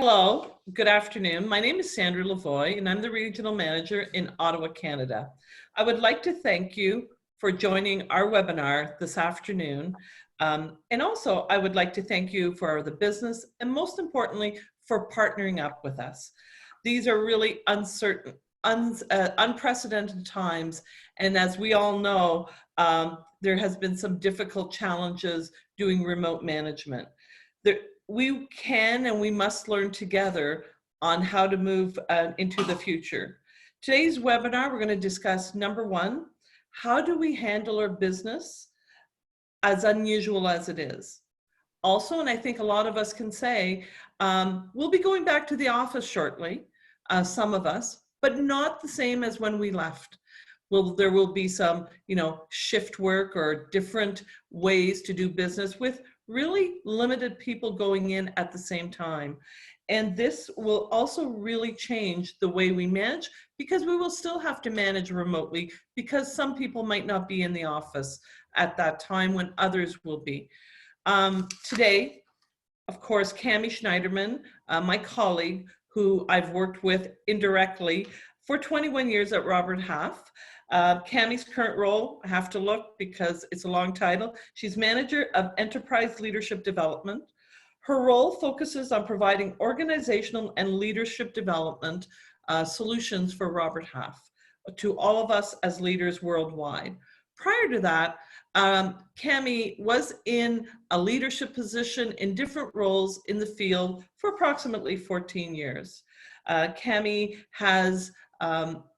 Hello, good afternoon. My name is Sandra Lavoie, and I'm the Regional Manager in Ottawa, Canada. I would like to thank you for joining our webinar this afternoon. And also, I would like to thank you for the business and most importantly, for partnering up with us. These are really unprecedented times. And as we all know, there has been some difficult challenges doing remote management. We can and we must learn together on how to move into the future. Today's webinar, we're going to discuss number one, how do we handle our business as unusual as it is? Also, and I think a lot of us can say, we'll be going back to the office shortly, some of us, but not the same as when we left. There will be some, shift work or different ways to do business with really limited people going in at the same time. And this will also really change the way we manage, because we will still have to manage remotely because some people might not be in the office at that time when others will be. Today, of course, Cami Schneiderman, my colleague, who I've worked with indirectly for 21 years at Robert Half. Cami's current role, I have to look because it's a long title. She's Manager of Enterprise Leadership Development. Her role focuses on providing organizational and leadership development solutions for Robert Half to all of us as leaders worldwide. Prior to that, Cami was in a leadership position in different roles in the field for approximately 14 years. Cami has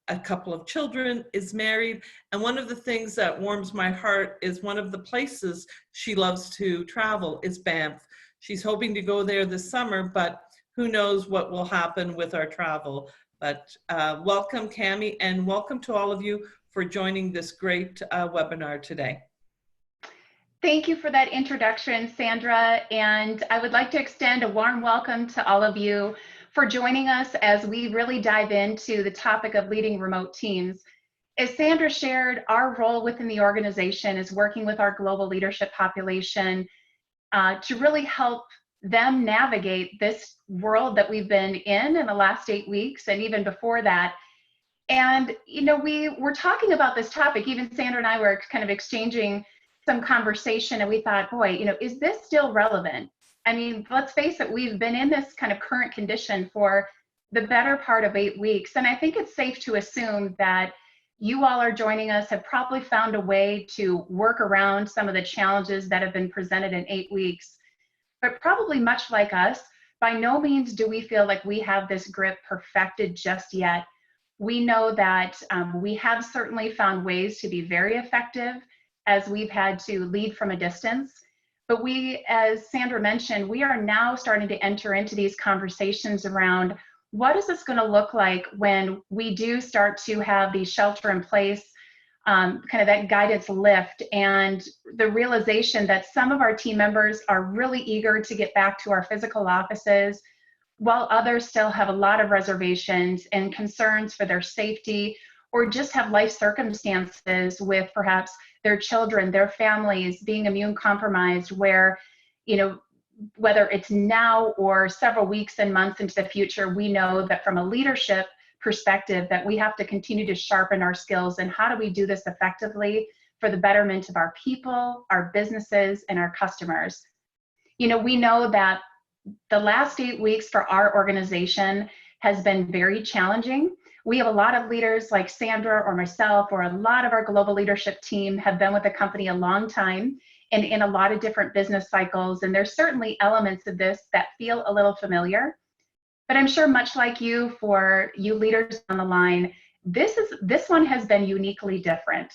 a couple of children, is married, and one of the things that warms my heart is one of the places she loves to travel is Banff. She's hoping to go there this summer, but who knows what will happen with our travel. But welcome, Cami, and welcome to all of you for joining this great webinar today. Thank you for that introduction, Sandra, and I would like to extend a warm welcome to all of you for joining us as we really dive into the topic of leading remote teams. As Sandra shared, our role within the organization is working with our global leadership population to really help them navigate this world that we've been in the last 8 weeks and even before that. And, we were talking about this topic, even Sandra and I were kind of exchanging some conversation, and we thought, boy, is this still relevant? I mean, let's face it, we've been in this kind of current condition for the better part of 8 weeks. And I think it's safe to assume that you all are joining us have probably found a way to work around some of the challenges that have been presented in 8 weeks. But probably much like us, by no means do we feel like we have this grip perfected just yet. We know that we have certainly found ways to be very effective as we've had to lead from a distance. But we, as Sandra mentioned, we are now starting to enter into these conversations around what is this going to look like when we do start to have these shelter in place, kind of that guidance lift, and the realization that some of our team members are really eager to get back to our physical offices, while others still have a lot of reservations and concerns for their safety, or just have life circumstances with perhaps their children, their families being immune compromised, where, whether it's now or several weeks and months into the future, we know that from a leadership perspective that we have to continue to sharpen our skills. And how do we do this effectively for the betterment of our people, our businesses, and our customers? We know that the last 8 weeks for our organization has been very challenging. We have a lot of leaders like Sandra or myself, or a lot of our global leadership team have been with the company a long time and in a lot of different business cycles. And there's certainly elements of this that feel a little familiar. But I'm sure much like you, for you leaders on the line, this one has been uniquely different.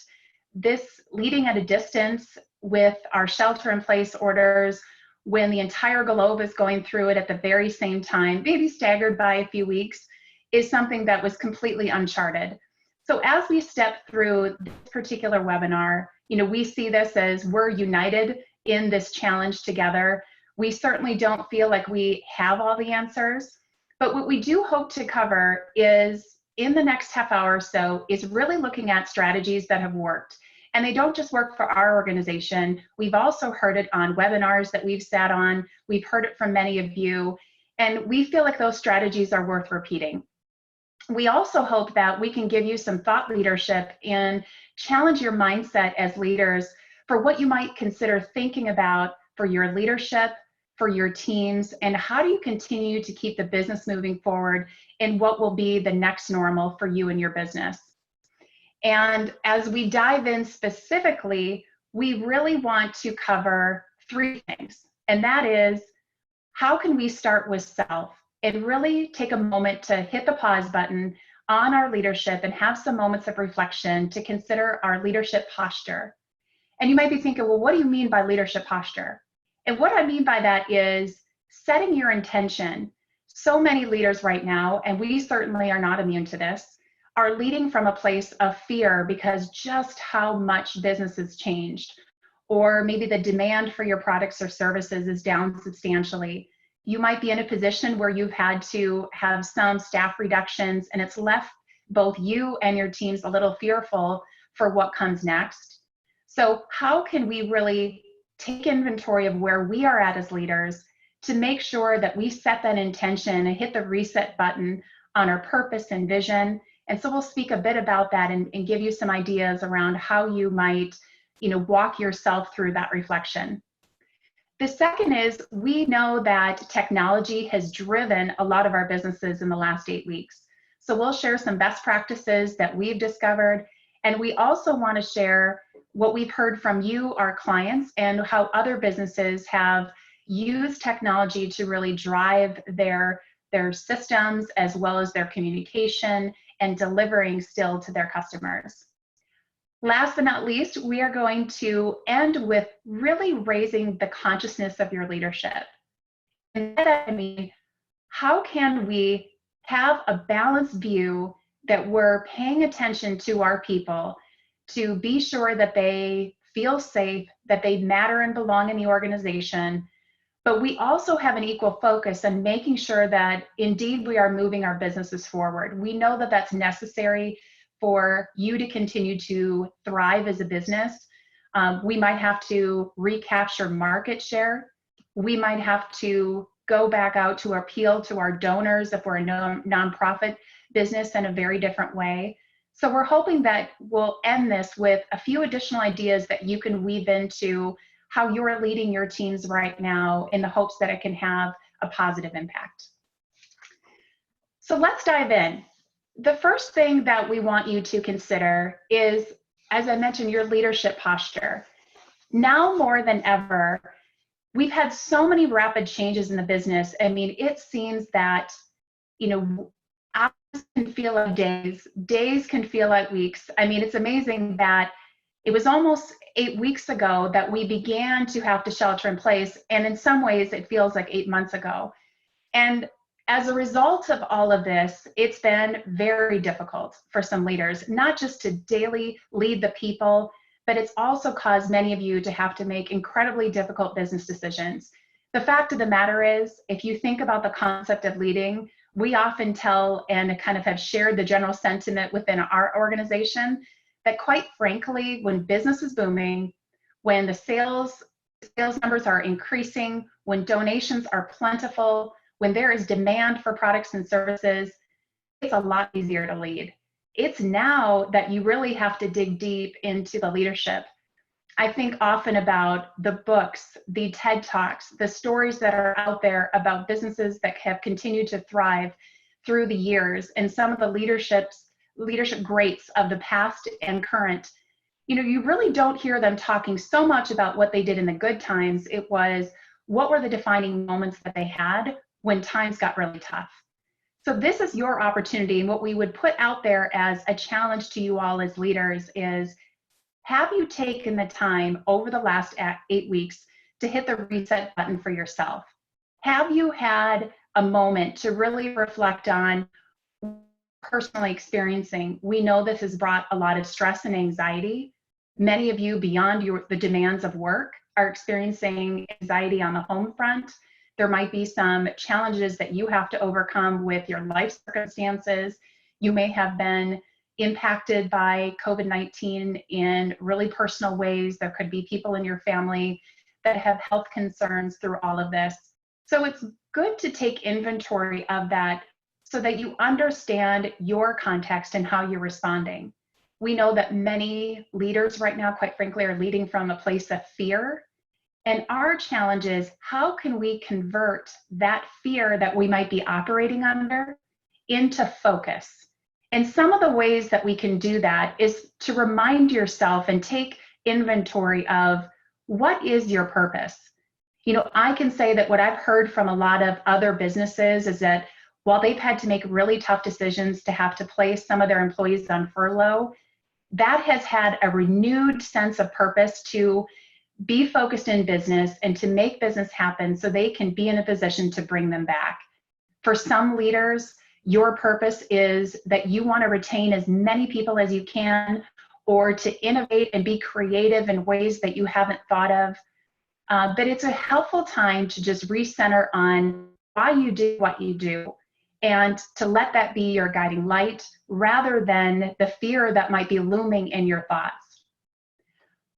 This leading at a distance with our shelter in place orders, when the entire globe is going through it at the very same time, maybe staggered by a few weeks, is something that was completely uncharted. So as we step through this particular webinar, we see this as we're united in this challenge together. We certainly don't feel like we have all the answers, but what we do hope to cover is, in the next half hour or so, is really looking at strategies that have worked. And they don't just work for our organization. We've also heard it on webinars that we've sat on. We've heard it from many of you. And we feel like those strategies are worth repeating. We also hope that we can give you some thought leadership and challenge your mindset as leaders for what you might consider thinking about for your leadership, for your teams, and how do you continue to keep the business moving forward in what will be the next normal for you and your business. And as we dive in specifically, we really want to cover 3 things, and that is, how can we start with self and really take a moment to hit the pause button on our leadership and have some moments of reflection to consider our leadership posture. And you might be thinking, well, what do you mean by leadership posture? And what I mean by that is setting your intention. So many leaders right now, and we certainly are not immune to this, are leading from a place of fear because just how much business has changed, or maybe the demand for your products or services is down substantially. You might be in a position where you've had to have some staff reductions, and it's left both you and your teams a little fearful for what comes next. So how can we really take inventory of where we are at as leaders to make sure that we set that intention and hit the reset button on our purpose and vision? And so we'll speak a bit about that and give you some ideas around how you might, walk yourself through that reflection. The second is, we know that technology has driven a lot of our businesses in the last 8 weeks. So we'll share some best practices that we've discovered. And we also want to share what we've heard from you, our clients, and how other businesses have used technology to really drive their systems as well as their communication and delivering still to their customers. Last but not least, we are going to end with really raising the consciousness of your leadership. And by that I mean, how can we have a balanced view that we're paying attention to our people to be sure that they feel safe, that they matter and belong in the organization, but we also have an equal focus on making sure that indeed we are moving our businesses forward. We know that that's necessary for you to continue to thrive as a business. We might have to recapture market share. We might have to go back out to appeal to our donors if we're a nonprofit business in a very different way. So we're hoping that we'll end this with a few additional ideas that you can weave into how you're leading your teams right now in the hopes that it can have a positive impact. So let's dive in. The first thing that we want you to consider is, as I mentioned, your leadership posture. Now more than ever, we've had so many rapid changes in the business. I mean, it seems that, hours can feel like days, days can feel like weeks. I mean, it's amazing that it was almost 8 weeks ago that we began to have to shelter in place. And in some ways, it feels like 8 months ago. And as a result of all of this, it's been very difficult for some leaders, not just to daily lead the people, but it's also caused many of you to have to make incredibly difficult business decisions. The fact of the matter is, if you think about the concept of leading, we often tell and kind of have shared the general sentiment within our organization that, quite frankly, when business is booming, when the sales numbers are increasing, when donations are plentiful, when there is demand for products and services, it's a lot easier to lead. It's now that you really have to dig deep into the leadership. I think often about the books, the TED Talks, the stories that are out there about businesses that have continued to thrive through the years, and some of the leadership greats of the past and current. You really don't hear them talking so much about what they did in the good times. It was, what were the defining moments that they had when times got really tough? So this is your opportunity, and what we would put out there as a challenge to you all as leaders is, have you taken the time over the last 8 weeks to hit the reset button for yourself? Have you had a moment to really reflect on personally experiencing? We know this has brought a lot of stress and anxiety. Many of you, beyond the demands of work, are experiencing anxiety on the home front. There might be some challenges that you have to overcome with your life circumstances. You may have been impacted by COVID-19 in really personal ways. There could be people in your family that have health concerns through all of this. So it's good to take inventory of that so that you understand your context and how you're responding. We know that many leaders right now, quite frankly, are leading from a place of fear. And our challenge is, how can we convert that fear that we might be operating under into focus? And some of the ways that we can do that is to remind yourself and take inventory of, what is your purpose? You know, I can say that what I've heard from a lot of other businesses is that while they've had to make really tough decisions to have to place some of their employees on furlough, that has had a renewed sense of purpose to be focused in business and to make business happen so they can be in a position to bring them back. For some leaders, your purpose is that you want to retain as many people as you can, or to innovate and be creative in ways that you haven't thought of. But it's a helpful time to just recenter on why you do what you do, and to let that be your guiding light rather than the fear that might be looming in your thoughts.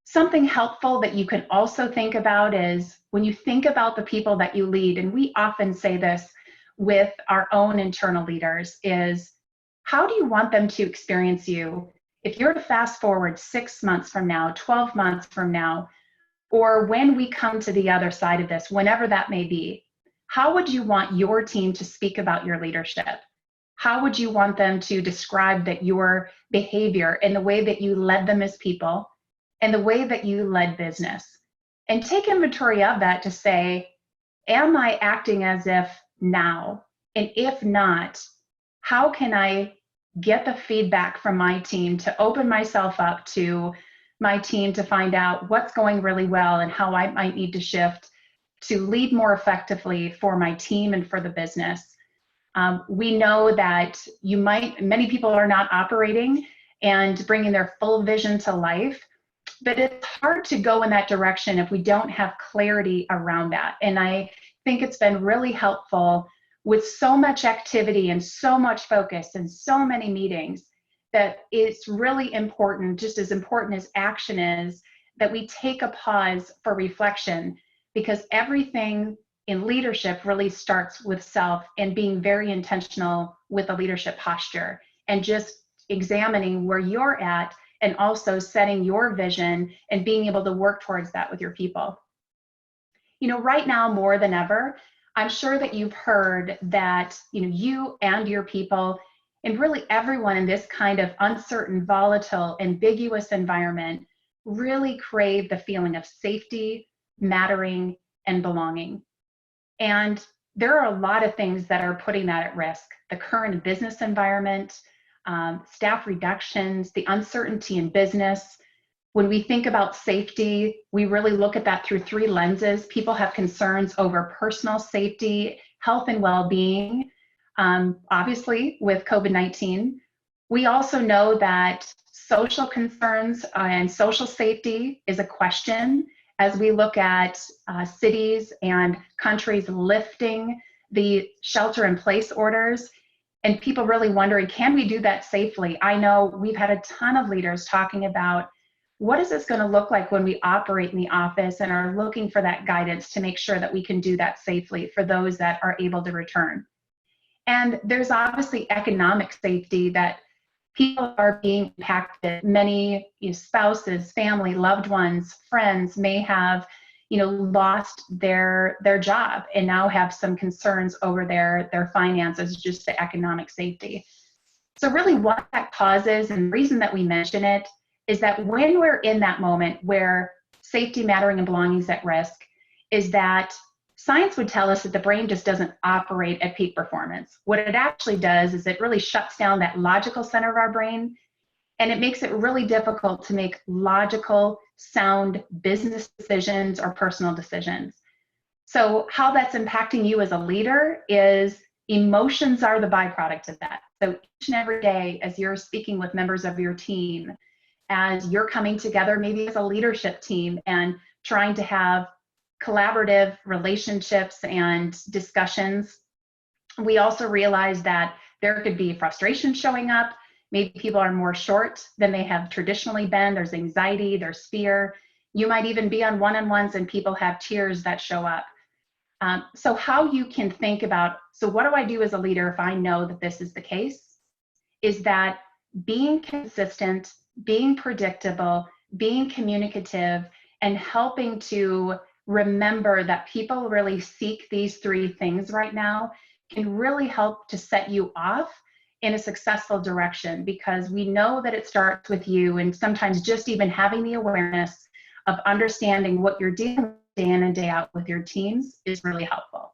Something helpful that you can also think about is, when you think about the people that you lead, and we often say this with our own internal leaders, is how do you want them to experience you? If you're to fast forward 6 months from now, 12 months from now, or when we come to the other side of this, whenever that may be, how would you want your team to speak about your leadership? How would you want them to describe that your behavior and the way that you led them as people and the way that you led business? And take inventory of that to say, am I acting as if now? And if not, how can I get the feedback from my team to open myself up to my team to find out what's going really well and how I might need to shift to lead more effectively for my team and for the business. We know that many people are not operating and bringing their full vision to life, but it's hard to go in that direction if we don't have clarity around that. And I think it's been really helpful with so much activity and so much focus and so many meetings, that it's really important, just as important as action is, that we take a pause for reflection, because everything in leadership really starts with self and being very intentional with the leadership posture and just examining where you're at, and also setting your vision and being able to work towards that with your people. You know, right now more than ever, I'm sure that you've heard that, you know, you and your people, and really everyone in this kind of uncertain, volatile, ambiguous environment, really crave the feeling of safety, mattering, and belonging. And there are a lot of things that are putting that at risk. The current business environment, staff reductions, the uncertainty in business. When we think about safety, we really look at that through 3 lenses. People have concerns over personal safety, health and well-being, obviously with COVID-19. We also know that social concerns and social safety is a question as we look at cities and countries lifting the shelter-in-place orders, and people really wondering, can we do that safely? I know we've had a ton of leaders talking about, what is this going to look like when we operate in the office, and are looking for that guidance to make sure that we can do that safely for those that are able to return. And there's obviously economic safety, that people are being impacted. Many spouses, family, loved ones, friends may have lost their job and now have some concerns over their finances, just the economic safety. So really what that causes, and the reason that we mention it, is that when we're in that moment where safety, mattering, and belonging is at risk, is that science would tell us that the brain just doesn't operate at peak performance. What it actually does is it really shuts down that logical center of our brain, and it makes it really difficult to make logical, sound business decisions or personal decisions. So how that's impacting you as a leader is emotions are the byproduct of that. So each and every day, as you're speaking with members of your team, as you're coming together maybe as a leadership team and trying to have collaborative relationships and discussions, we also realize that there could be frustration showing up. Maybe people are more short than they have traditionally been. There's anxiety, there's fear. You might even be on one-on-ones and people have tears that show up. So how you can think about, so what do I do as a leader if I know that this is the case? Is that being consistent, being predictable, being communicative, and helping to remember that people really seek these three things right now can really help to set you off in a successful direction, because we know that it starts with you, and sometimes just even having the awareness of understanding what you're dealing with day in and day out with your teams is really helpful.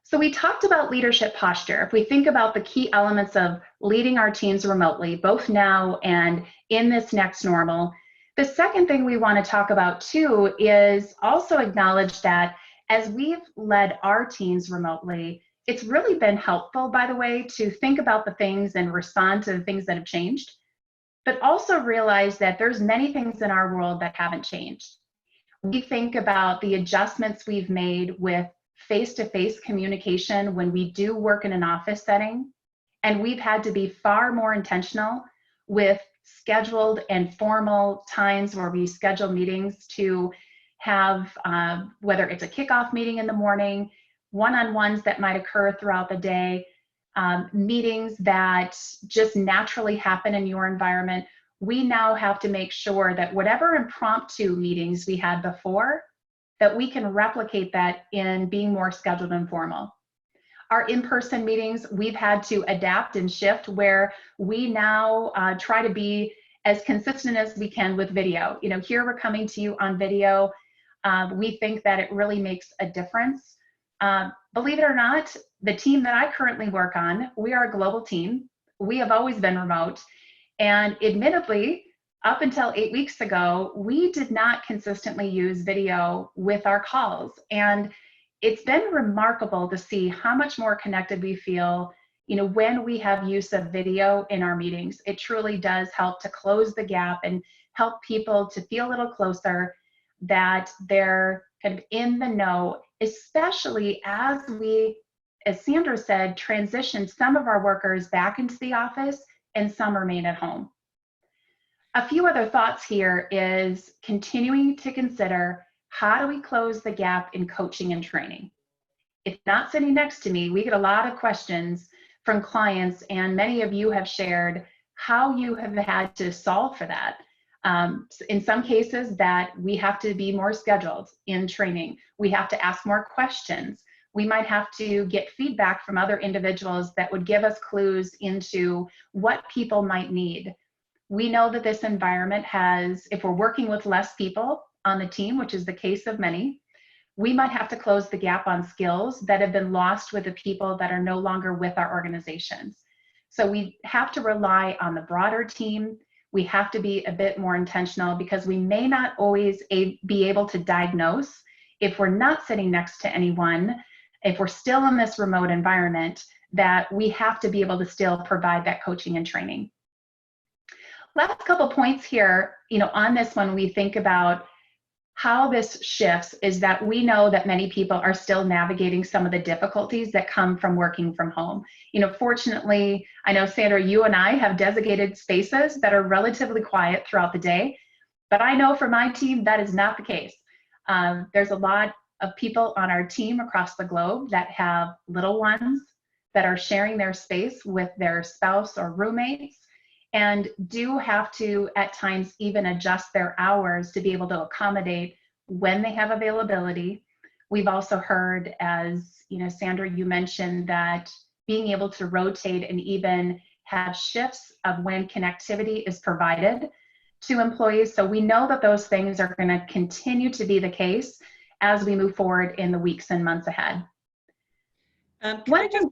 So we talked about leadership posture. If we think about the key elements of leading our teams remotely, both now and in this next normal, the second thing we want to talk about too is also acknowledge that as we've led our teams remotely, it's really been helpful, by the way, to think about the things and respond to the things that have changed, but also realize that there's many things in our world that haven't changed. We think about the adjustments we've made with face-to-face communication when we do work in an office setting, and we've had to be far more intentional with scheduled and formal times where we schedule meetings to have, whether it's a kickoff meeting in the morning, one-on-ones that might occur throughout the day, meetings that just naturally happen in your environment. We now have to make sure that whatever impromptu meetings we had before, that we can replicate that in being more scheduled and formal. Our in-person meetings, we've had to adapt and shift, where we now try to be as consistent as we can with video. You know, here we're coming to you on video. We think that it really makes a difference. Believe it or not, the team that I currently work on, we are a global team. We have always been remote. And admittedly, up until 8 weeks ago, we did not consistently use video with our calls. And it's been remarkable to see how much more connected we feel, you know, when we have use of video in our meetings. It truly does help to close the gap and help people to feel a little closer, that they're kind of in the know, especially as we, as Sandra said, transition some of our workers back into the office and some remain at home. A few other thoughts here is continuing to consider, how do we close the gap in coaching and training? If not sitting next to me, we get a lot of questions from clients, and many of you have shared how you have had to solve for that. In some cases that we have to be more scheduled in training. We have to ask more questions. We might have to get feedback from other individuals that would give us clues into what people might need. We know that this environment has, if we're working with less people on the team, which is the case of many, we might have to close the gap on skills that have been lost with the people that are no longer with our organizations. So we have to rely on the broader team. We have to be a bit more intentional, because we may not always be able to diagnose if we're not sitting next to anyone, if we're still in this remote environment, that we have to be able to still provide that coaching and training. Last couple points here, you know, on this one, we think about how this shifts is that we know that many people are still navigating some of the difficulties that come from working from home. You know, fortunately, I know, Sandra, you and I have designated spaces that are relatively quiet throughout the day, but I know for my team, that is not the case. There's a lot of people on our team across the globe that have little ones that are sharing their space with their spouse or roommates, and do have to at times even adjust their hours to be able to accommodate when they have availability. We've also heard, as you know, Sandra, you mentioned that being able to rotate and even have shifts of when connectivity is provided to employees. So we know that those things are going to continue to be the case as we move forward in the weeks and months ahead. Can I just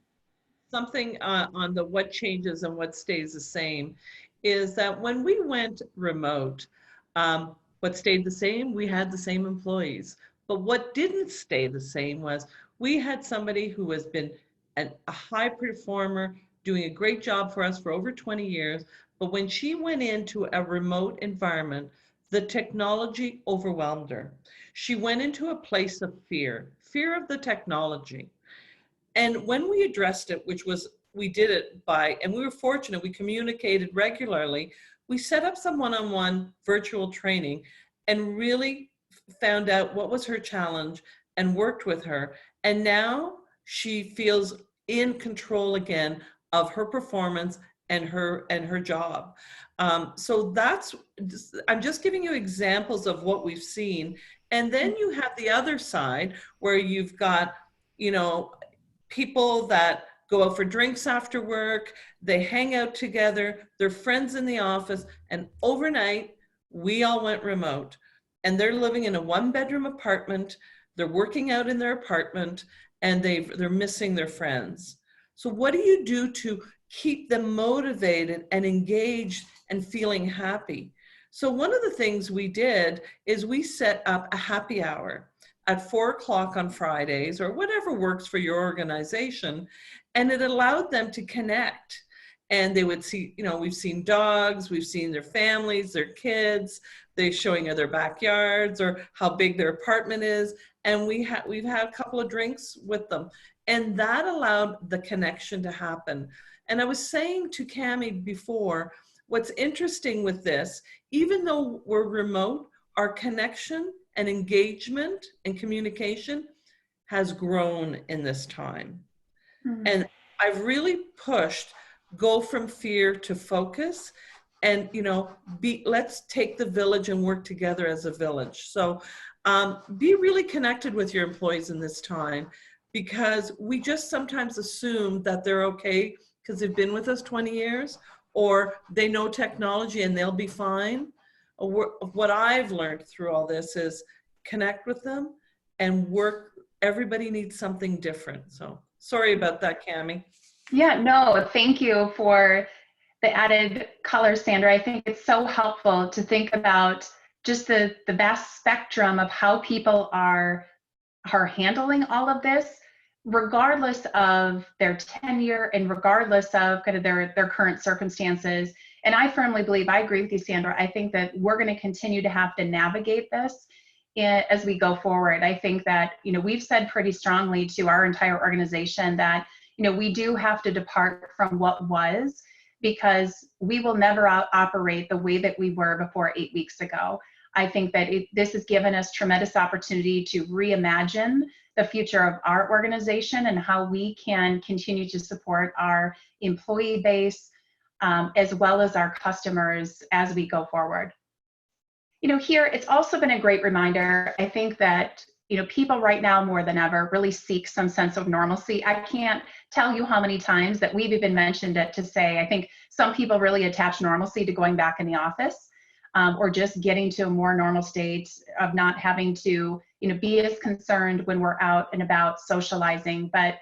something on the what changes and what stays the same is that when we went remote, what stayed the same, we had the same employees. But what didn't stay the same was we had somebody who has been a high performer, doing a great job for us for over 20 years. But when she went into a remote environment, the technology overwhelmed her. She went into a place of fear of the technology. And when we addressed it, which was, we did it by, and we were fortunate, we communicated regularly, we set up some one-on-one virtual training and really found out what was her challenge and worked with her. And now she feels in control again of her performance and her job. So that's, I'm just giving you examples of what we've seen. And then you have the other side where you've got, you know, people that go out for drinks after work, they hang out together, they're friends in the office, and overnight we all went remote. And they're living in a 1-bedroom apartment, they're working out in their apartment, and they're missing their friends. So what do you do to keep them motivated and engaged and feeling happy? So one of the things we did is we set up a happy hour at 4 o'clock on Fridays, or whatever works for your organization. And it allowed them to connect. And they would see, you know, we've seen dogs, we've seen their families, their kids, they're showing their backyards or how big their apartment is. And we've had a couple of drinks with them. And that allowed the connection to happen. And I was saying to Cami before, what's interesting with this, even though we're remote, our connection and engagement and communication has grown in this time. Mm-hmm. And I've really pushed, go from fear to focus, and, you know, let's take the village and work together as a village. So be really connected with your employees in this time, because we just sometimes assume that they're okay because they've been with us 20 years, or they know technology and they'll be fine. What I've learned through all this is connect with them and work. Everybody needs something different. So sorry about that, Cami. Yeah, no, thank you for the added color, Sandra. I think it's so helpful to think about just the vast spectrum of how people are handling all of this, regardless of their tenure and regardless of kind of their current circumstances. And I firmly believe, I agree with you, Sandra, I think that we're going to continue to have to navigate this as we go forward. I think that, you know, we've said pretty strongly to our entire organization that, you know, we do have to depart from what was, because we will never operate the way that we were before 8 weeks ago. I think that this has given us tremendous opportunity to reimagine the future of our organization and how we can continue to support our employee base, as well as our customers as we go forward. You know, here, it's also been a great reminder. I think that, you know, people right now more than ever really seek some sense of normalcy. I can't tell you how many times that we've even mentioned it to say, I think some people really attach normalcy to going back in the office, or just getting to a more normal state of not having to, you know, be as concerned when we're out and about socializing. But,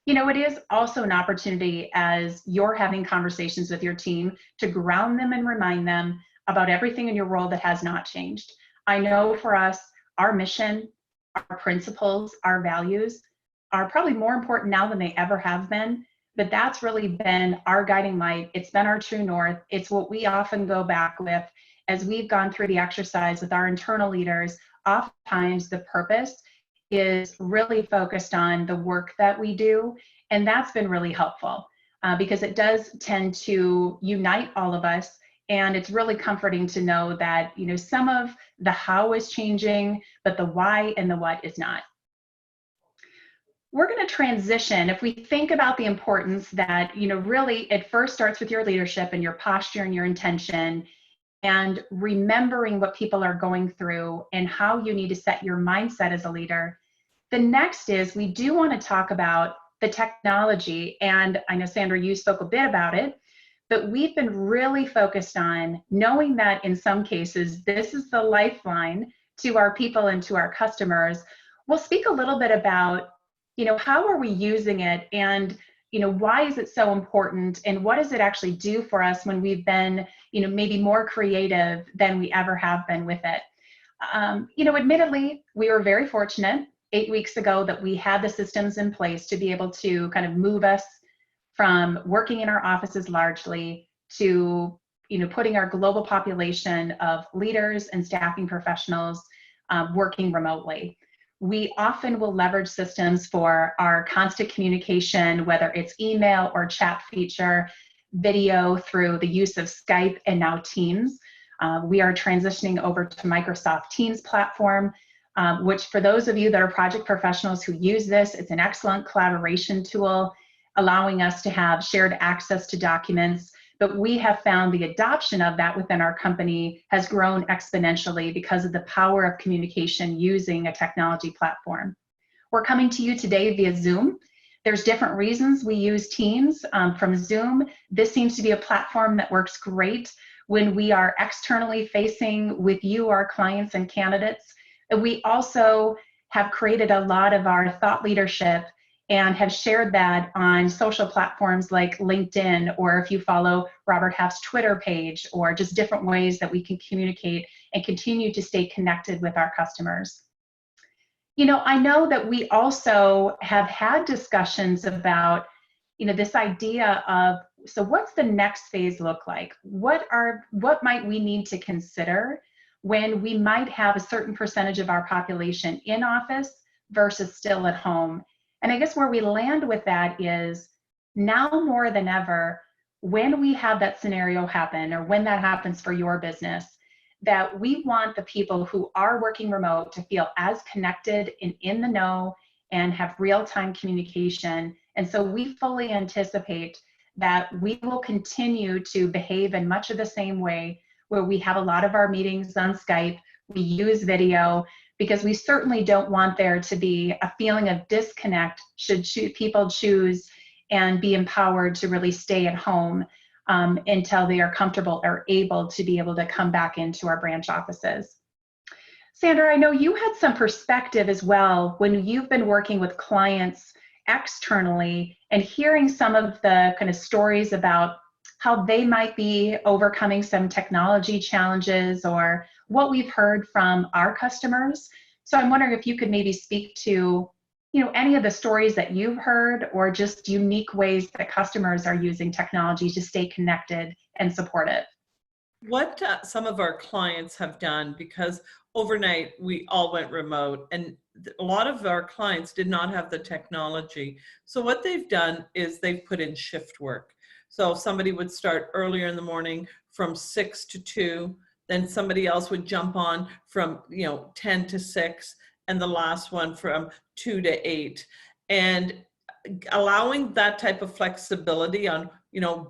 you know, it is also an opportunity as you're having conversations with your team to ground them and remind them about everything in your role that has not changed. I know for us, our mission, our principles, our values are probably more important now than they ever have been, but that's really been our guiding light. It's been our true north. It's what we often go back with as we've gone through the exercise with our internal leaders. Oftentimes the purpose is really focused on the work that we do, and that's been really helpful because it does tend to unite all of us. And it's really comforting to know that, you know, some of the how is changing, but the why and the what is not. We're going to transition. If we think about the importance that, you know, really it first starts with your leadership and your posture and your intention, and remembering what people are going through and how you need to set your mindset as a leader. The next is we do want to talk about the technology. And I know, Sandra, you spoke a bit about it, but we've been really focused on knowing that in some cases, this is the lifeline to our people and to our customers. We'll speak a little bit about, you know, how are we using it, and, you know, why is it so important, and what does it actually do for us when we've been, you know, maybe more creative than we ever have been with it. You know, admittedly, we were very fortunate 8 weeks ago that we had the systems in place to be able to kind of move us from working in our offices largely to, you know, putting our global population of leaders and staffing professionals working remotely. We often will leverage systems for our constant communication, whether it's email or chat feature, video through the use of Skype and now Teams. We are transitioning over to Microsoft Teams platform. which for those of you that are project professionals who use this, it's an excellent collaboration tool, allowing us to have shared access to documents. But we have found the adoption of that within our company has grown exponentially because of the power of communication using a technology platform. We're coming to you today via Zoom. There's different reasons we use Teams from Zoom. This seems to be a platform that works great when we are externally facing with you, our clients and candidates. We also have created a lot of our thought leadership and have shared that on social platforms like LinkedIn, or if you follow Robert Half's Twitter page, or just different ways that we can communicate and continue to stay connected with our customers. You know, I know that we also have had discussions about, you know, this idea of, so what's the next phase look like? What might we need to consider when we might have a certain percentage of our population in office versus still at home? And I guess where we land with that is, now more than ever, when we have that scenario happen, or when that happens for your business, that we want the people who are working remote to feel as connected and in the know and have real-time communication. And so we fully anticipate that we will continue to behave in much of the same way, where we have a lot of our meetings on Skype, we use video, because we certainly don't want there to be a feeling of disconnect should people choose and be empowered to really stay at home until they are comfortable or able to be able to come back into our branch offices. Sandra, I know you had some perspective as well when you've been working with clients externally and hearing some of the kind of stories about how they might be overcoming some technology challenges, or what we've heard from our customers. So I'm wondering if you could maybe speak to, you know, any of the stories that you've heard, or just unique ways that customers are using technology to stay connected and supportive. What some of our clients have done, because overnight we all went remote, and a lot of our clients did not have the technology. So what they've done is they've put in shift work. So somebody would start earlier in the morning from 6 to 2, then somebody else would jump on from 10 to 6, and the last one from 2 to 8. And allowing that type of flexibility on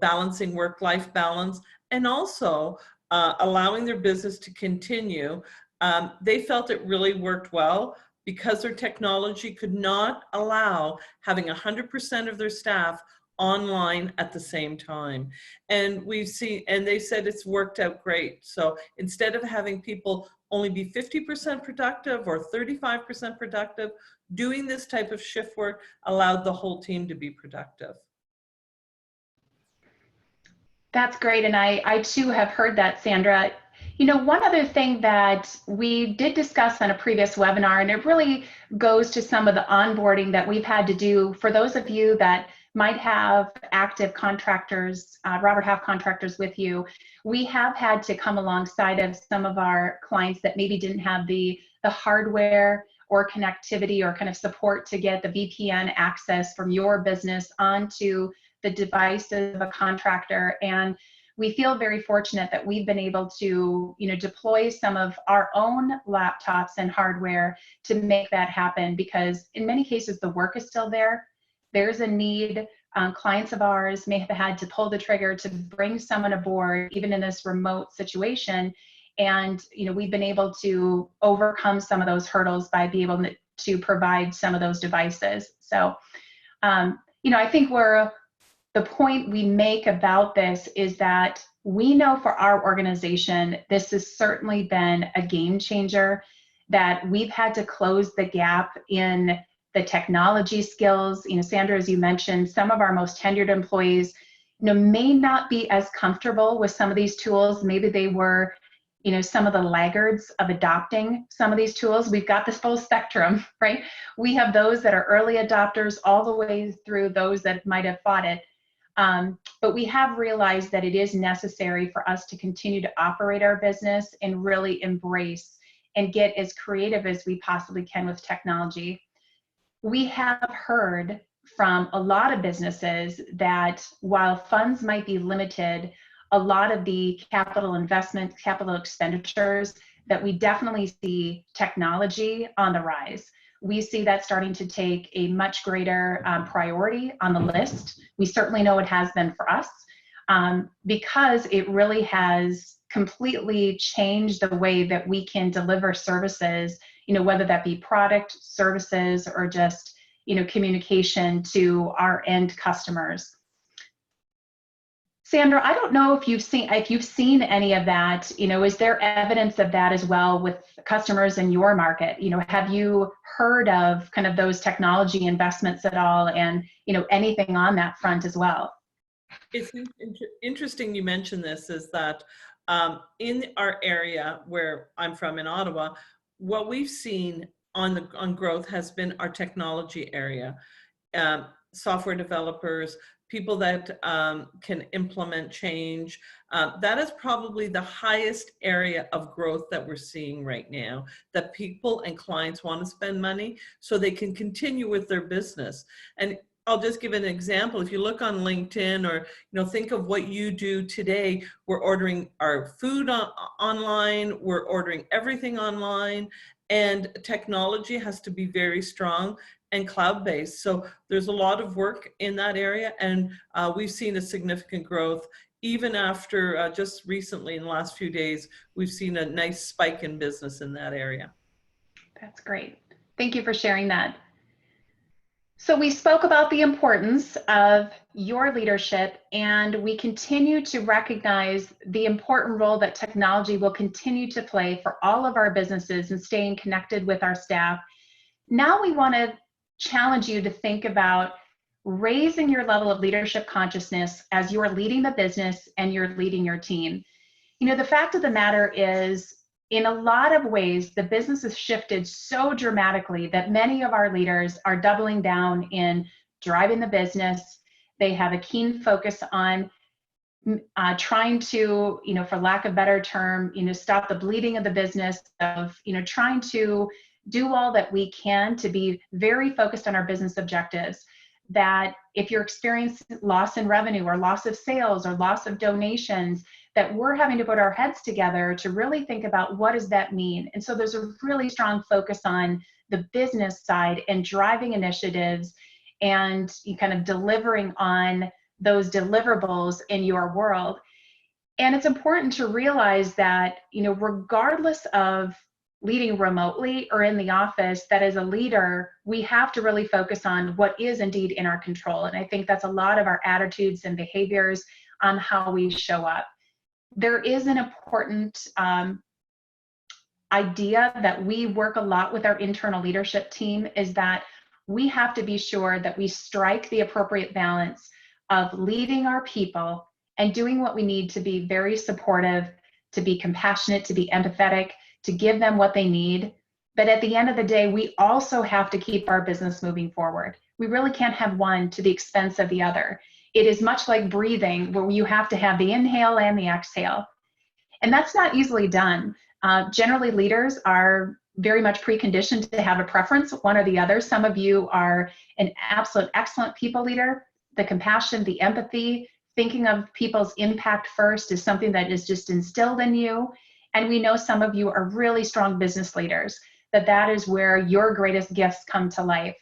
balancing work-life balance, and also allowing their business to continue, they felt it really worked well, because their technology could not allow having 100% of their staff online at the same time. And we've seen, and they said it's worked out great. So instead of having people only be 50% productive or 35% productive, doing this type of shift work allowed the whole team to be productive. That's great. And I too have heard that, Sandra. You know, one other thing that we did discuss on a previous webinar, and it really goes to some of the onboarding that we've had to do for those of you that might have active contractors, Robert Half contractors with you. We have had to come alongside of some of our clients that maybe didn't have the hardware or connectivity or kind of support to get the VPN access from your business onto the devices of a contractor. And we feel very fortunate that we've been able to, deploy some of our own laptops and hardware to make that happen, because in many cases the work is still there. There's a need. Clients of ours may have had to pull the trigger to bring someone aboard, even in this remote situation. And, we've been able to overcome some of those hurdles by being able to provide some of those devices. So, I think the point we make about this is that we know for our organization, this has certainly been a game changer, that we've had to close the gap in the technology skills. Sandra, as you mentioned, some of our most tenured employees, may not be as comfortable with some of these tools. Maybe they were, some of the laggards of adopting some of these tools. We've got this full spectrum, right? We have those that are early adopters all the way through those that might have fought it. But we have realized that it is necessary for us to continue to operate our business and really embrace and get as creative as we possibly can with technology. We have heard from a lot of businesses that while funds might be limited, a lot of the capital investments, capital expenditures that we definitely see technology on the rise. We see that starting to take a much greater priority on the list. We certainly know it has been for us, because it really has completely changed the way that we can deliver services, whether that be product, services, or just, communication to our end customers. Sandra, I don't know if you've seen any of that. Is there evidence of that as well with customers in your market? Have you heard of kind of those technology investments at all, and anything on that front as well? It's interesting you mentioned this, is that in our area where I'm from in Ottawa, what we've seen on growth has been our technology area. Software developers, people that can implement change. That is probably the highest area of growth that we're seeing right now, that people and clients want to spend money so they can continue with their business. And I'll just give an example. If you look on LinkedIn, or think of what you do today, we're ordering our food online, we're ordering everything online, and technology has to be very strong and cloud-based. So there's a lot of work in that area, and we've seen a significant growth. Even after just recently, in the last few days, we've seen a nice spike in business in that area. That's great. Thank you for sharing that. So we spoke about the importance of your leadership, and we continue to recognize the important role that technology will continue to play for all of our businesses in staying connected with our staff. Now we want to challenge you to think about raising your level of leadership consciousness as you're leading the business and you're leading your team. The fact of the matter is, in a lot of ways, the business has shifted so dramatically that many of our leaders are doubling down in driving the business. They have a keen focus on trying to, for lack of a better term, stop the bleeding of the business, of, trying to do all that we can to be very focused on our business objectives. That if you're experiencing loss in revenue or loss of sales or loss of donations, that we're having to put our heads together to really think about what does that mean. And so there's a really strong focus on the business side and driving initiatives and kind of delivering on those deliverables in your world. And it's important to realize that, regardless of leading remotely or in the office, that as a leader, we have to really focus on what is indeed in our control. And I think that's a lot of our attitudes and behaviors on how we show up. There is an important idea that we work a lot with our internal leadership team, is that we have to be sure that we strike the appropriate balance of leading our people and doing what we need to be very supportive, to be compassionate, to be empathetic, to give them what they need. But at the end of the day, we also have to keep our business moving forward. We really can't have one to the expense of the other. It is much like breathing, where you have to have the inhale and the exhale. And that's not easily done. Generally, leaders are very much preconditioned to have a preference, one or the other. Some of you are an absolute excellent people leader. The compassion, the empathy, thinking of people's impact first is something that is just instilled in you. And we know some of you are really strong business leaders, that is where your greatest gifts come to life.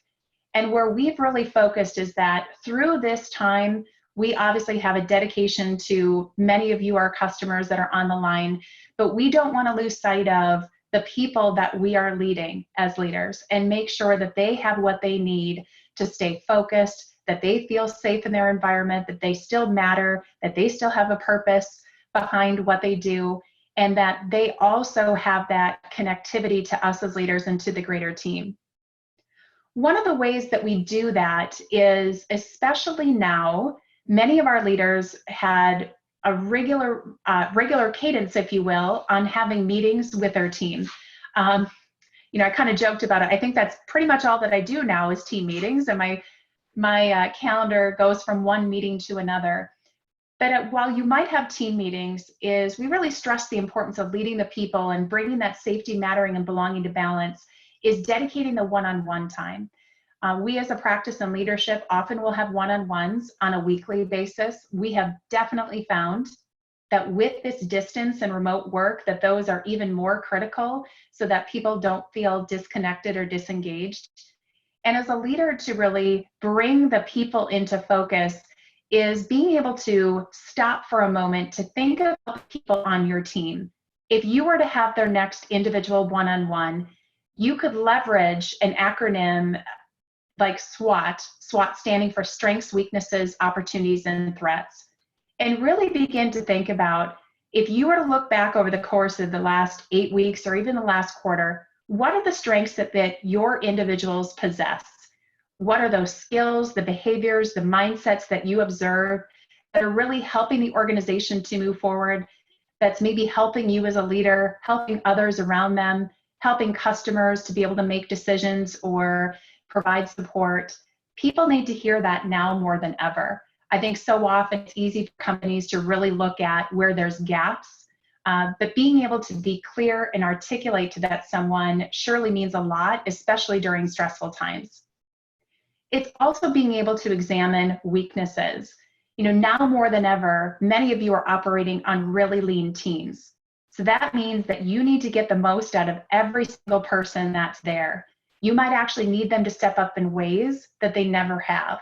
And where we've really focused is that through this time, we obviously have a dedication to many of you, our customers that are on the line, but we don't want to lose sight of the people that we are leading as leaders, and make sure that they have what they need to stay focused, that they feel safe in their environment, that they still matter, that they still have a purpose behind what they do, and that they also have that connectivity to us as leaders and to the greater team. One of the ways that we do that is, especially now, many of our leaders had a regular cadence, if you will, on having meetings with their team. I kind of joked about it. I think that's pretty much all that I do now is team meetings, and my calendar goes from one meeting to another. But while you might have team meetings, we really stress the importance of leading the people and bringing that safety, mattering, and belonging to balance, is dedicating the one-on-one time. We as a practice in leadership often will have one-on-ones on a weekly basis. We have definitely found that with this distance and remote work, that those are even more critical so that people don't feel disconnected or disengaged. And as a leader, to really bring the people into focus is being able to stop for a moment to think about the people on your team. If you were to have their next individual one-on-one, you could leverage an acronym like SWOT standing for strengths, weaknesses, opportunities, and threats, and really begin to think about, if you were to look back over the course of the last 8 weeks or even the last quarter, what are the strengths that your individuals possess? What are those skills, the behaviors, the mindsets that you observe that are really helping the organization to move forward, that's maybe helping you as a leader, helping others around them, helping customers to be able to make decisions or provide support? People need to hear that now more than ever. I think so often it's easy for companies to really look at where there's gaps, but being able to be clear and articulate to that someone surely means a lot, especially during stressful times. It's also being able to examine weaknesses. You know, now more than ever, many of you are operating on really lean teams. So that means that you need to get the most out of every single person that's there. You might actually need them to step up in ways that they never have.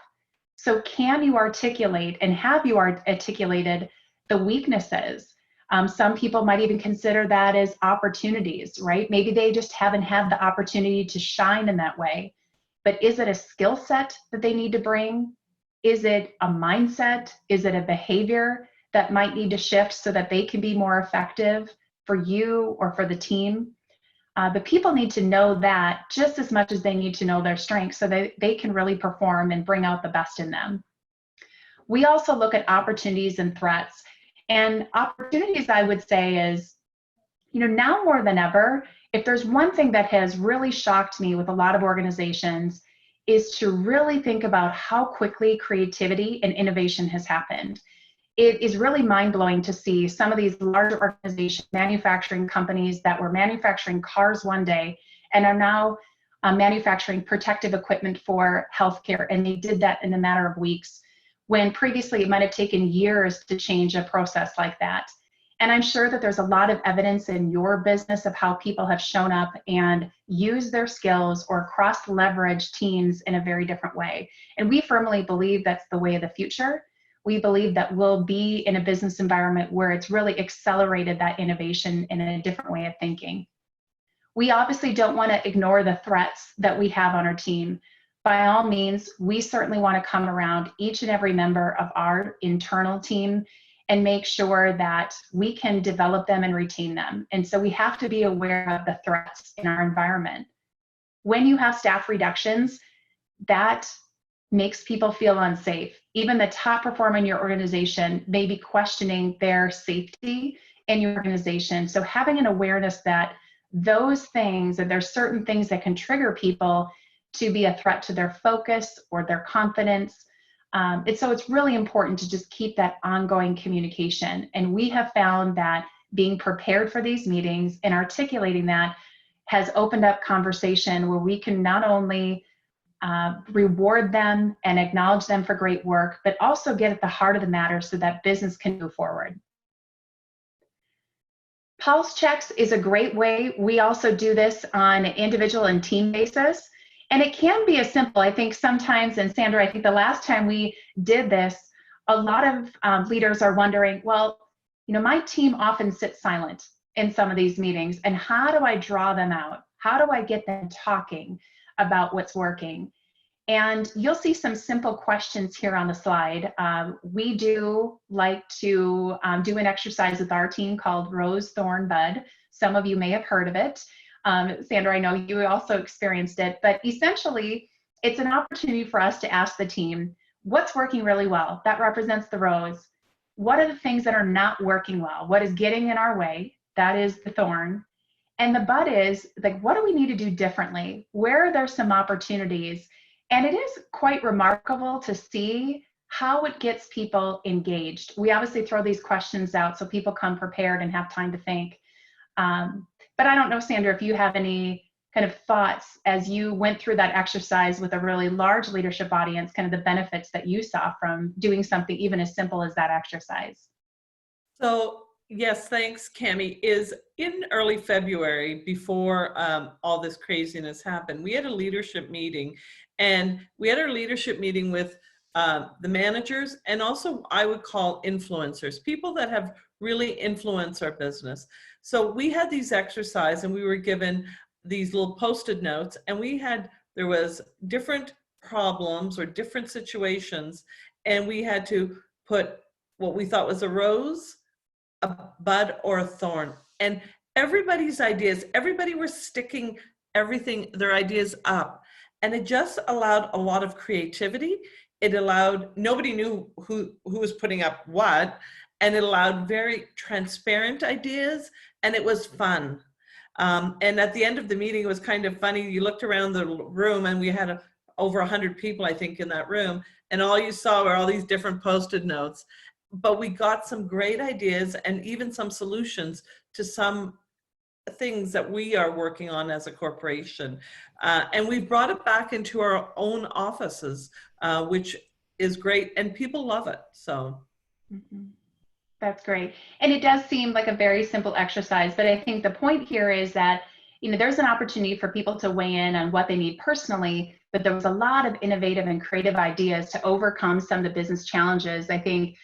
So can you articulate, and have you articulated the weaknesses? Some people might even consider that as opportunities, right? Maybe they just haven't had the opportunity to shine in that way. But is it a skill set that they need to bring? Is it a mindset? Is it a behavior that might need to shift so that they can be more effective for you or for the team? But people need to know that just as much as they need to know their strengths so that they can really perform and bring out the best in them. We also look at opportunities and threats. And opportunities, I would say, is, you know, now more than ever, if there's one thing that has really shocked me with a lot of organizations, is to really think about how quickly creativity and innovation has happened. It is really mind-blowing to see some of these larger organizations, manufacturing companies that were manufacturing cars one day and are now manufacturing protective equipment for healthcare, and they did that in a matter of weeks, when previously it might have taken years to change a process like that. And I'm sure that there's a lot of evidence in your business of how people have shown up and used their skills or cross-leveraged teams in a very different way. And we firmly believe that's the way of the future. We believe that we'll be in a business environment where it's really accelerated that innovation in a different way of thinking. We obviously don't want to ignore the threats that we have on our team. By all means, we certainly want to come around each and every member of our internal team and make sure that we can develop them and retain them. And so we have to be aware of the threats in our environment. When you have staff reductions, that makes people feel unsafe. Even the top performer in your organization may be questioning their safety in your organization. So having an awareness that those things, and there's certain things that can trigger people to be a threat to their focus or their confidence. So it's really important to just keep that ongoing communication. And we have found that being prepared for these meetings and articulating that has opened up conversation where we can not only reward them and acknowledge them for great work, but also get at the heart of the matter so that business can move forward. Pulse checks is a great way. We also do this on an individual and team basis. And it can be as simple, I think sometimes, and Sandra, I think the last time we did this, a lot of leaders are wondering, well, you know, my team often sits silent in some of these meetings, and how do I draw them out? How do I get them talking about what's working? And you'll see some simple questions here on the slide. We do like to do an exercise with our team called Rose, Thorn, Bud. Some of you may have heard of it. Sandra, I know you also experienced it, but essentially it's an opportunity for us to ask the team, what's working really well? That represents the rose. What are the things that are not working well? What is getting in our way? That is the thorn. And the bud is like, what do we need to do differently? Where are there some opportunities? And it is quite remarkable to see how it gets people engaged. We obviously throw these questions out so people come prepared and have time to think. But I don't know, Sandra, if you have any kind of thoughts as you went through that exercise with a really large leadership audience, kind of the benefits that you saw from doing something even as simple as that exercise. So yes, thanks, Cami. Is in early February, before all this craziness happened, we had a leadership meeting, and we had our leadership meeting with the managers, and also I would call influencers, people that have really influenced our business. So we had these exercises, and we were given these little post-it notes, and there was different problems or different situations, and we had to put what we thought was a rose, a bud, or a thorn. And everybody's ideas, everybody was sticking their ideas up. And it just allowed a lot of creativity. It allowed, nobody knew who was putting up what, and it allowed very transparent ideas, and it was fun. And at the end of the meeting, it was kind of funny. You looked around the room, and we had over 100 people, I think, in that room, and all you saw were all these different post-it notes. But we got some great ideas and even some solutions to some things that we are working on as a corporation. And we've brought it back into our own offices, which is great, and people love it. So. Mhm. That's great. And it does seem like a very simple exercise, but I think the point here is that, there's an opportunity for people to weigh in on what they need personally, but there was a lot of innovative and creative ideas to overcome some of the business challenges. I think,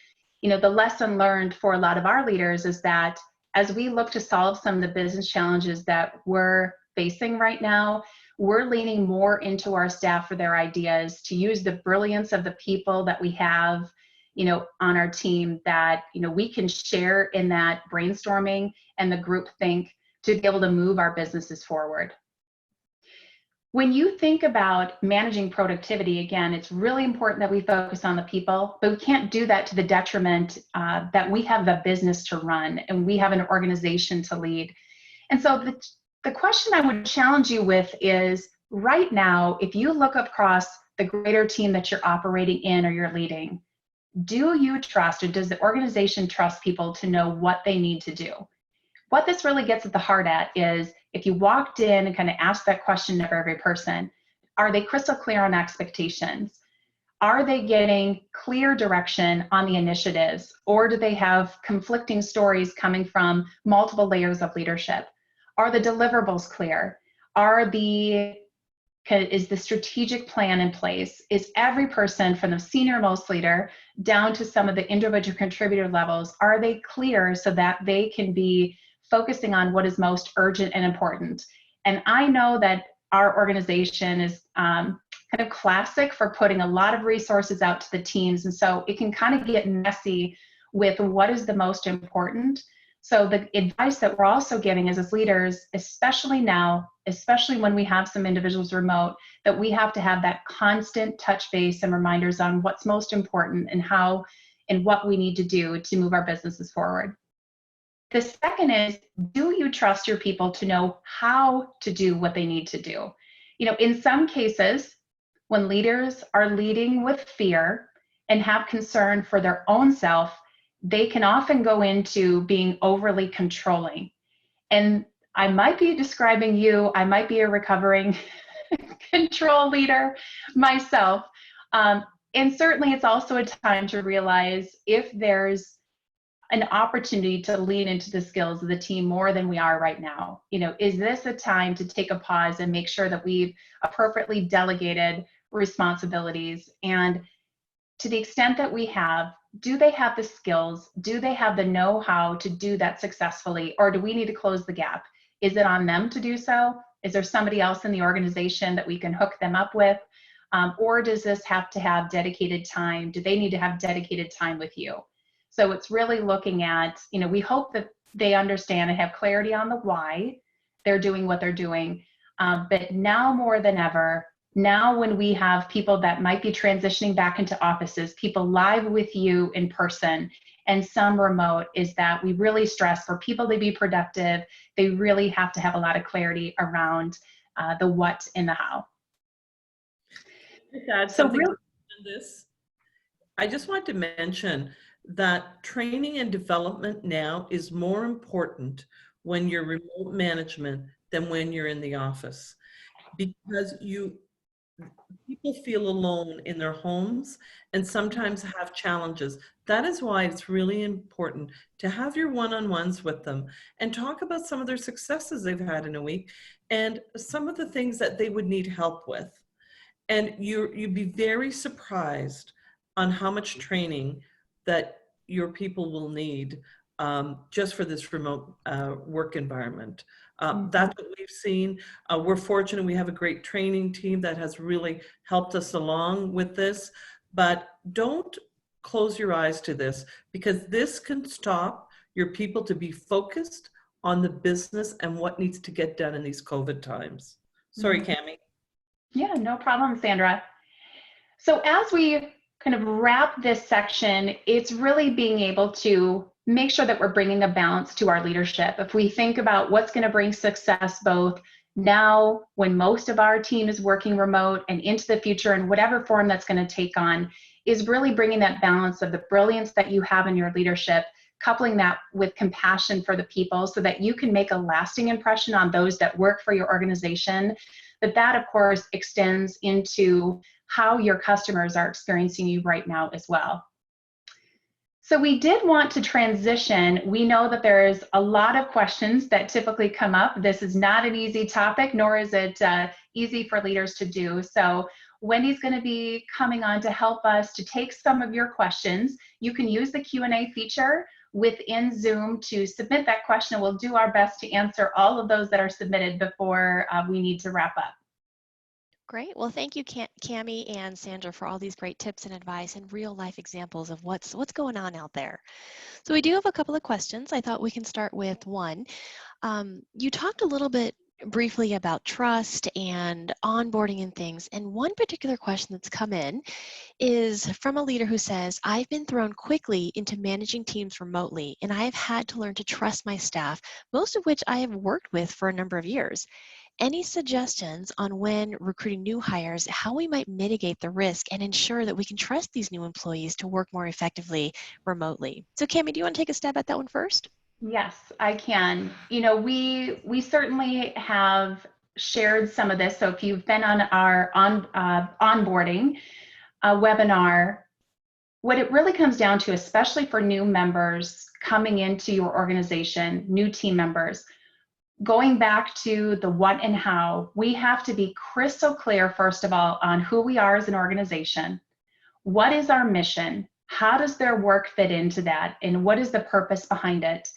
the lesson learned for a lot of our leaders is that as we look to solve some of the business challenges that we're facing right now, we're leaning more into our staff for their ideas, to use the brilliance of the people that we have on our team, that we can share in that brainstorming and the group think, to be able to move our businesses forward. When you think about managing productivity, again, it's really important that we focus on the people, but we can't do that to the detriment that we have the business to run and we have an organization to lead. And so the question I would challenge you with is, right now, if you look across the greater team that you're operating in or you're leading, do you trust, or does the organization trust people to know what they need to do? What this really gets at the heart at is, if you walked in and kind of asked that question of every person, are they crystal clear on expectations? Are they getting clear direction on the initiatives, or do they have conflicting stories coming from multiple layers of leadership? Are the deliverables clear? Is the strategic plan in place? Is every person, from the senior most leader down to some of the individual contributor levels, are they clear so that they can be focusing on what is most urgent and important? And I know that our organization is kind of classic for putting a lot of resources out to the teams. And so it can kind of get messy with what is the most important. So the advice that we're also giving is, as leaders, especially now, especially when we have some individuals remote, that we have to have that constant touch base and reminders on what's most important and how and what we need to do to move our businesses forward. The second is, do you trust your people to know how to do what they need to do? In some cases, when leaders are leading with fear and have concern for their own self, they can often go into being overly controlling. And I might be describing you, I might be a recovering control leader myself. And certainly it's also a time to realize if there's an opportunity to lean into the skills of the team more than we are right now. Is this a time to take a pause and make sure that we've appropriately delegated responsibilities? And to the extent that we have, do they have the skills? Do they have the know-how to do that successfully? Or do we need to close the gap? Is it on them to do so? Is there somebody else in the organization that we can hook them up with? Or does this have to have dedicated time? Do they need to have dedicated time with you? So it's really looking at, we hope that they understand and have clarity on the why they're doing what they're doing. But now more than ever, now when we have people that might be transitioning back into offices, people live with you in person and some remote, is that we really stress for people to be productive, they really have to have a lot of clarity around the what and the how. So really, this, I just want to mention that training and development now is more important when you're remote management than when you're in the office, because people feel alone in their homes and sometimes have challenges. That is why it's really important to have your one-on-ones with them and talk about some of their successes they've had in a week and some of the things that they would need help with. And you'd be very surprised on how much training that your people will need just for this remote work environment. That's what we've seen. We're fortunate we have a great training team that has really helped us along with this, but don't close your eyes to this, because this can stop your people to be focused on the business and what needs to get done in these COVID times. Sorry, Cami. Yeah, no problem, Sandra. So as we kind of wrap this section, it's really being able to make sure that we're bringing a balance to our leadership. If we think about what's going to bring success both now when most of our team is working remote and into the future in whatever form that's going to take on, is really bringing that balance of the brilliance that you have in your leadership, coupling that with compassion for the people so that you can make a lasting impression on those that work for your organization. But that, of course, extends into how your customers are experiencing you right now as well. So we did want to transition. We know that there's a lot of questions that typically come up. This is not an easy topic, nor is it easy for leaders to do. So Wendy's going to be coming on to help us to take some of your questions. You can use the Q&A feature within Zoom to submit that question. We'll do our best to answer all of those that are submitted before we need to wrap up. Great. Well, thank you, Cami and Sandra, for all these great tips and advice and real life examples of what's going on out there. So we do have a couple of questions. I thought we can start with one. You talked a little bit briefly about trust and onboarding and things. And one particular question that's come in is from a leader who says, I've been thrown quickly into managing teams remotely, and I have had to learn to trust my staff, most of which I have worked with for a number of years. Any suggestions on when recruiting new hires, how we might mitigate the risk and ensure that we can trust these new employees to work more effectively remotely? So Cami, do you want to take a stab at that one first? Yes, I can. You know, we certainly have shared some of this. So if you've been on our onboarding webinar, what it really comes down to, especially for new members coming into your organization, new team members, going back to the what and how, we have to be crystal clear, first of all, on who we are as an organization. What is our mission? How does their work fit into that? And what is the purpose behind it?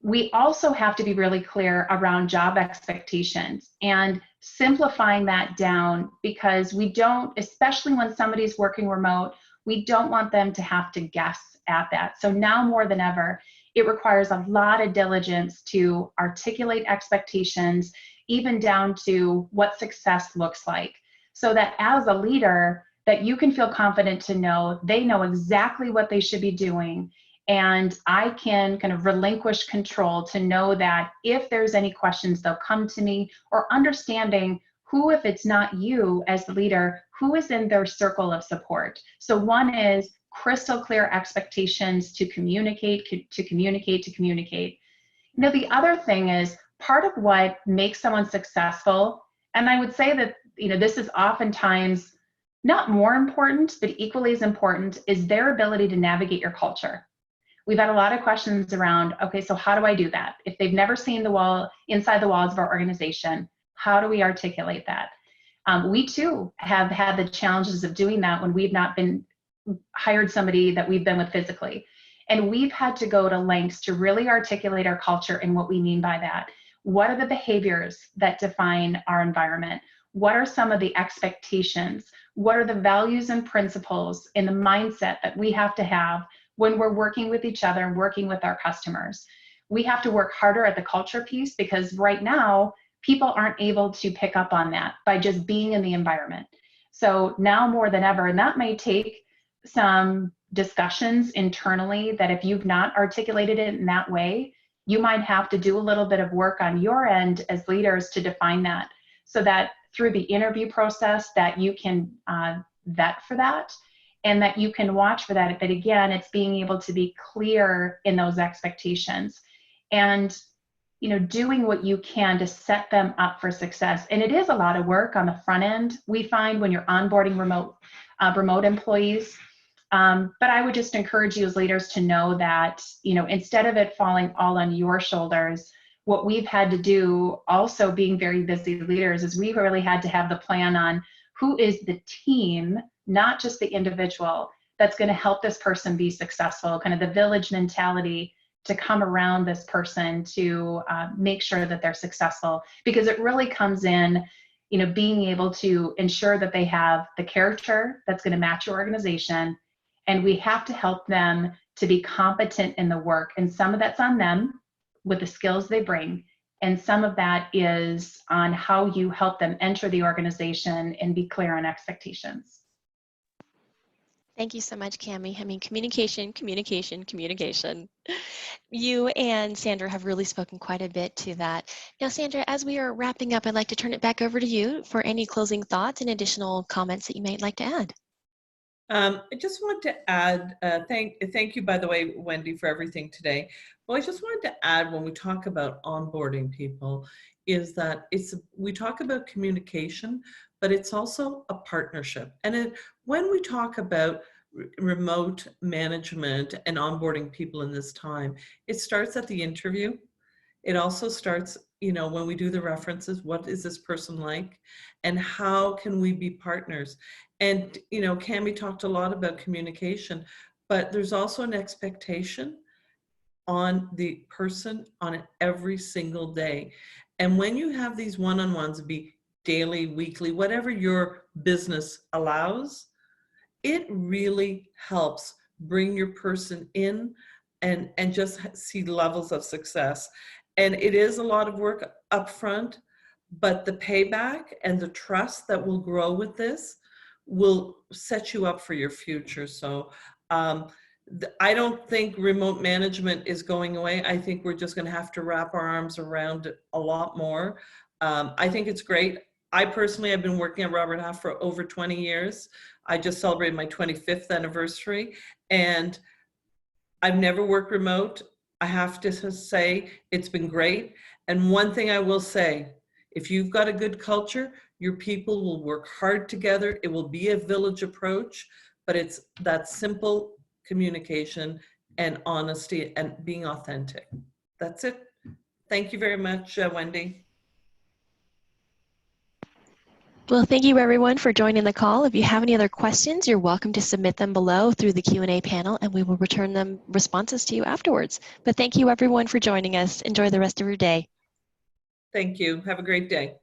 We also have to be really clear around job expectations and simplifying that down, because we don't, especially when somebody's working remote, we don't want them to have to guess at that. So now more than ever, it requires a lot of diligence to articulate expectations, even down to what success looks like, so that as a leader, that you can feel confident to know they know exactly what they should be doing. And I can kind of relinquish control to know that if there's any questions, they'll come to me, or understanding who, if it's not you as the leader, who is in their circle of support. So one is crystal clear expectations to communicate. You know, the other thing is part of what makes someone successful, and I would say that, you know, this is oftentimes not more important, but equally as important, is their ability to navigate your culture. We've had a lot of questions around, okay, so how do I do that? If they've never seen the wall inside the walls of our organization, how do we articulate that? We too have had the challenges of doing that when we've not been hired somebody that we've been with physically. And we've had to go to lengths to really articulate our culture and what we mean by that. What are the behaviors that define our environment? What are some of the expectations? What are the values and principles and the mindset that we have to have when we're working with each other and working with our customers? We have to work harder at the culture piece, because right now, people aren't able to pick up on that by just being in the environment. So now more than ever, and that may take some discussions internally, that if you've not articulated it in that way, you might have to do a little bit of work on your end as leaders to define that, so that through the interview process that you can vet for that, and that you can watch for that. But again, it's being able to be clear in those expectations. And doing what you can to set them up for success. And it is a lot of work on the front end, we find, when you're onboarding remote employees. But I would just encourage you as leaders to know that, instead of it falling all on your shoulders, what we've had to do, also being very busy leaders, is we've really had to have the plan on who is the team, not just the individual, that's going to help this person be successful, kind of the village mentality to come around this person to make sure that they're successful. Because it really comes in, being able to ensure that they have the character that's going to match your organization. And we have to help them to be competent in the work. And some of that's on them with the skills they bring. And some of that is on how you help them enter the organization and be clear on expectations. Thank you so much, Cami. I mean, communication, communication, communication. You and Sandra have really spoken quite a bit to that. Now, Sandra, as we are wrapping up, I'd like to turn it back over to you for any closing thoughts and additional comments that you might like to add. I just want to add, thank you, by the way, Wendy, for everything today. Well, I just wanted to add, when we talk about onboarding people, is that we talk about communication, but it's also a partnership. And when we talk about remote management and onboarding people in this time, it starts at the interview. It also starts, when we do the references, what is this person like? And how can we be partners? And, Cami talked a lot about communication, but there's also an expectation on the person on every single day. And when you have these one-on-ones, be daily, weekly, whatever your business allows, it really helps bring your person in and just see levels of success. And it is a lot of work up front, but the payback and the trust that will grow with this will set you up for your future. So I don't think remote management is going away. I think we're just going to have to wrap our arms around it a lot more. I think it's great. I personally have been working at Robert Half for over 20 years. I just celebrated my 25th anniversary, and I've never worked remote. I have to say it's been great. And one thing I will say, if you've got a good culture, your people will work hard together. It will be a village approach, but it's that simple communication and honesty and being authentic. That's it. Thank you very much, Wendy. Well, thank you everyone for joining the call. If you have any other questions, you're welcome to submit them below through the Q&A panel, and we will return them responses to you afterwards. But thank you everyone for joining us. Enjoy the rest of your day. Thank you. Have a great day.